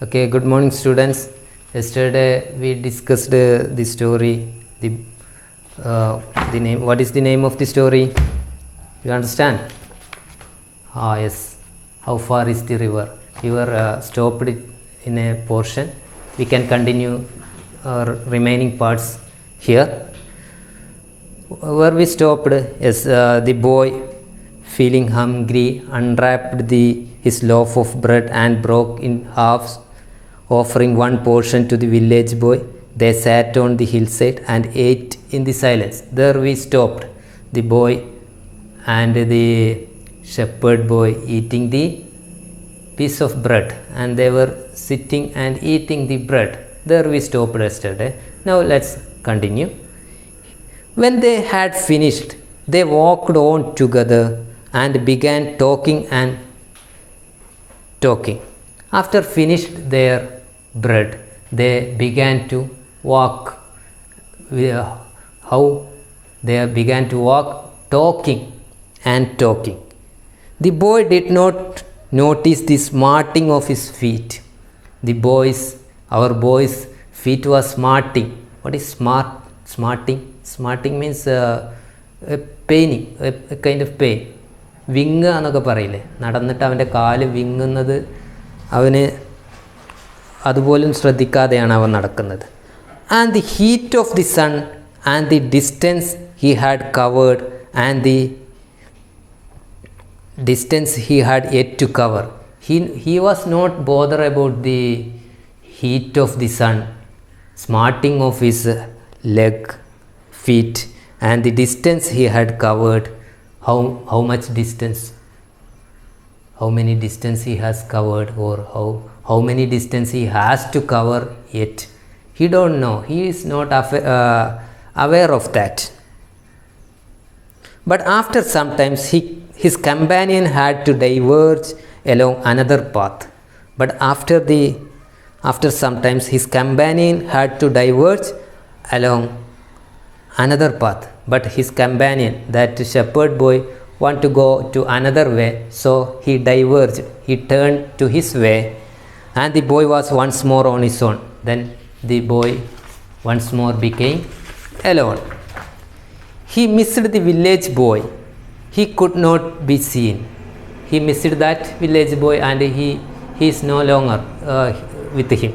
Okay, good morning, students. Yesterday we discussed the story. The name. What is the name of the story? You understand? Yes. How far is the river? You were stopped in a portion. We can continue our remaining parts here. Where we stopped is the boy, feeling hungry, unwrapped his loaf of bread and broke in halves, offering one portion to the village boy. They sat on the hillside and ate in the silence. There we stopped. The boy and the shepherd boy eating the piece of bread, and they were sitting and eating the bread. There we stopped yesterday. Now let's continue. When they had finished, they walked on together and began talking and talking. After finished their bread, they began to walk. How they began to walk, talking and talking. The boy did not notice the smarting of his feet. Our boy's feet was smarting. What is smarting? Smarting means paining, a kind of pain. വിങ്ങുക എന്നൊക്കെ പറയില്ലേ, നടന്നിട്ട് അവൻ്റെ കാല് വിങ്ങുന്നത് അവന് അതുപോലും ശ്രദ്ധിക്കാതെയാണ് അവൻ നടക്കുന്നത്. And the heat of the sun and the distance he had covered and the distance he had yet to cover. He was not bothered about the heat of the sun, smarting of his feet, and the distance he had covered. How much distance? How many distance he has covered, or how many distance he has to cover yet? He don't know. He is not aware of that. But after some time his companion had to diverge along another path. But after some time his companion had to diverge along another path. But his companion, that shepherd boy, want to go to another way, so he diverged. He turned to his way, and the boy was once more on his own. Then the boy once more became alone. He missed the village boy. He could not be seen. He missed that village boy, and he is no longer with him.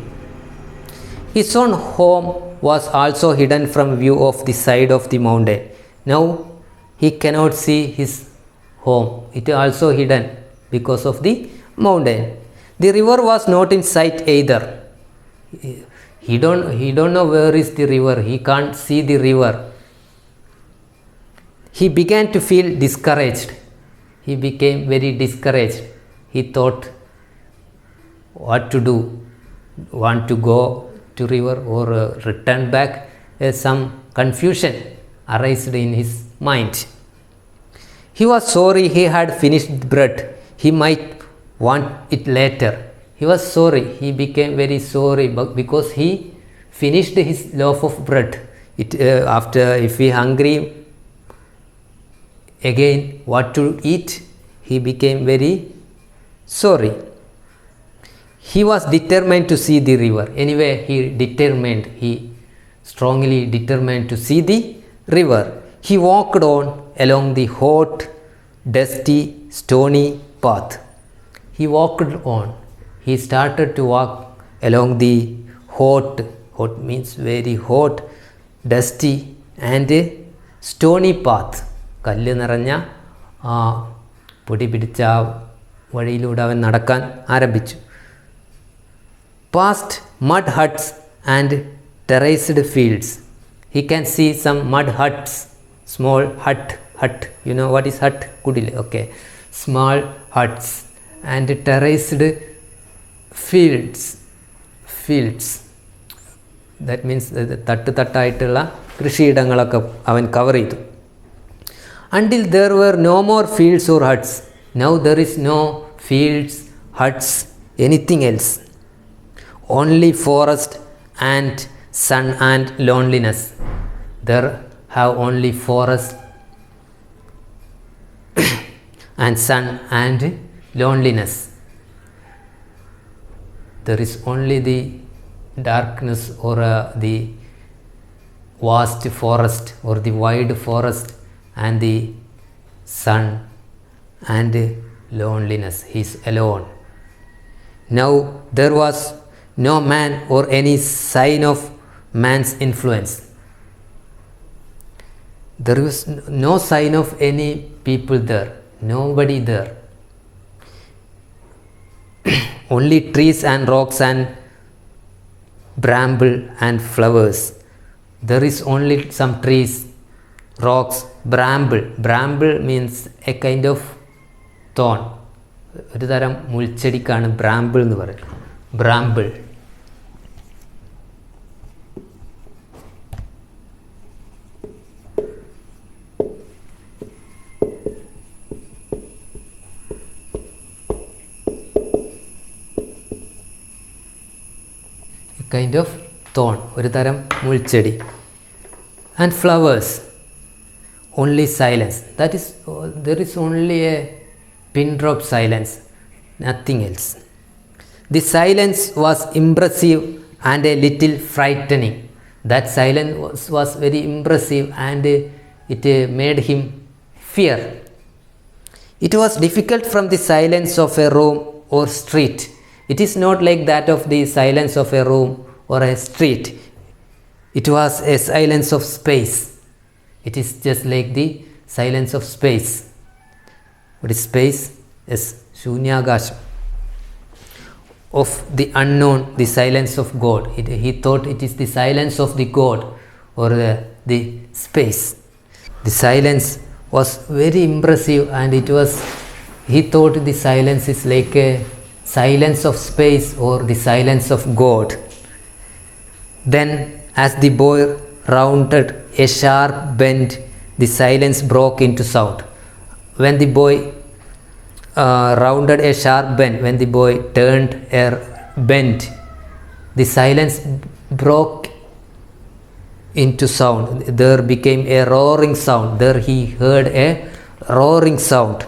His own home was also hidden from view of the side of the mountain. Now he cannot see his home. It is also hidden because of the mountain. The river was not in sight either. He don't know where is the river. He can't see the river. He began to feel discouraged. He became very discouraged. He thought what to do. Want to go to river or return back? Some confusion arose in his mind. He was sorry he had finished bread. He might want it later. He was sorry. He became very sorry because he finished his loaf of bread. After, if he hungry again what to eat, he became very sorry. He was determined to see the river. Anyway, he strongly determined to see the river. He walked on along the hot, dusty, stony path. He walked on. He started to walk along the hot means very hot, dusty and stony path. കല്ല് നിറഞ്ഞ പൊടി പിടിച്ച വഴിയിലൂടെ അവൻ നടക്കാൻ ആരംഭിച്ചു. Past mud huts and terraced fields. He can see some mud huts, small hut. You know what is hut? Kudile. Okay. Small huts and terraced fields. That means തട്ടായിട്ടുള്ള കൃഷിയിടങ്ങളൊക്കെ അവൻ cover ചെയ്തു. Until there were no more fields or huts. Now there is no fields, huts, anything else. Only forest and sun and loneliness. There have only forest and sun and loneliness. there is only the darkness or the vast forest or the wide forest and the sun and loneliness. He is alone. Now there was no man or any sign of man's influence. There was no sign of any people there, nobody there. Only trees and rocks and bramble and flowers. There is only some trees, rocks, bramble. Bramble means a kind of thorn. ഒരു തരം മുൾച്ചെടിക്കാണ് ബ്രാമ്പിൾ എന്ന് പറയുന്നത്. ബ്രാമ്പിൾ. Kind of thorn, ഒരു തരം മുൾച്ചെടി. And flowers, only silence. That is, there is only a pin drop silence, nothing else. The silence was impressive and a little frightening. That silence was very impressive and it made him fear. It was difficult from the silence of a room or street. It is not like that of the silence of a room or a street. It was a silence of space. It is just like the silence of space. What is space? Is Shunyagasham. Of the unknown, the silence of God. He thought it is the silence of the God or the space. The silence was very impressive and it was, he thought the silence is like a silence of space or the silence of God. Then as the boy rounded a sharp bend, the silence broke into sound. When the boy rounded a sharp bend, when the boy turned a bend, the silence broke into sound. There became a roaring sound. There he heard a roaring sound.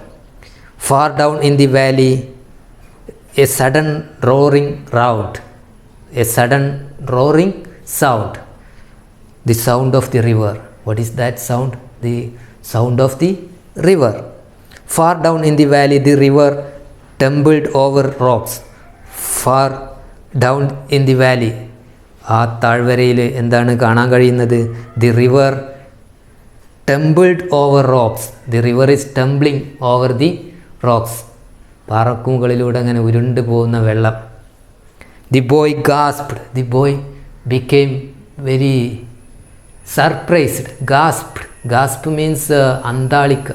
Far down in the valley, a sudden roaring round, a sudden roaring sound, the sound of the river. What is that sound? The sound of the river. Far down in the valley, the river tumbled over rocks. Far down in the valley, ആ താഴ്വരയിൽ എന്താണ് കാണാൻ കഴിയുന്നത്? The river tumbled over rocks. The river is tumbling over the rocks. പാറക്കുമുകളിലൂടെ അങ്ങനെ ഉരുണ്ടു പോകുന്ന വെള്ളം. The boy gasped. The boy became very surprised. Gasped. Gasp means andalika.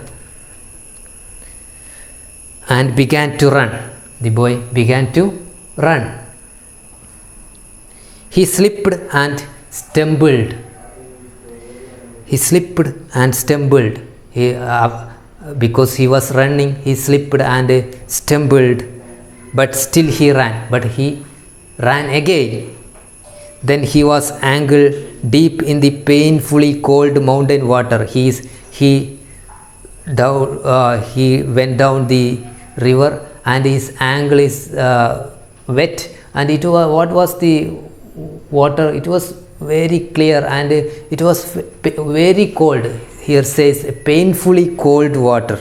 And began to run. The boy began to run. He slipped and stumbled. He slipped and stumbled. Because he was running, he slipped and stumbled. But still he ran. But he ran again. Then he was ankle deep in the painfully cold mountain water. He went down the river and his ankle is wet. And what was the water? It was very clear and it was very cold. Here says painfully cold water.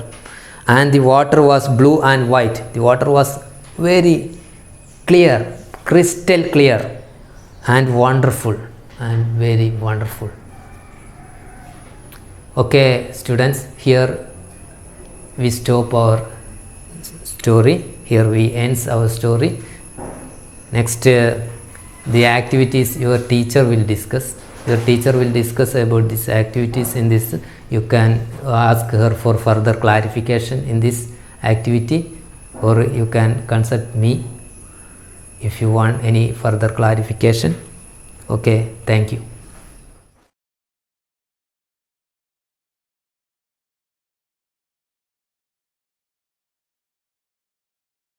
And the water was blue and white. The water was very clear, crystal clear and wonderful and very wonderful. Okay students, here we stop our story. Here we ends our story. Next the activities your teacher will discuss. Your teacher will discuss about these activities in this. You can ask her for further clarification in this activity or you can consult me if you want any further clarification. Okay, thank you.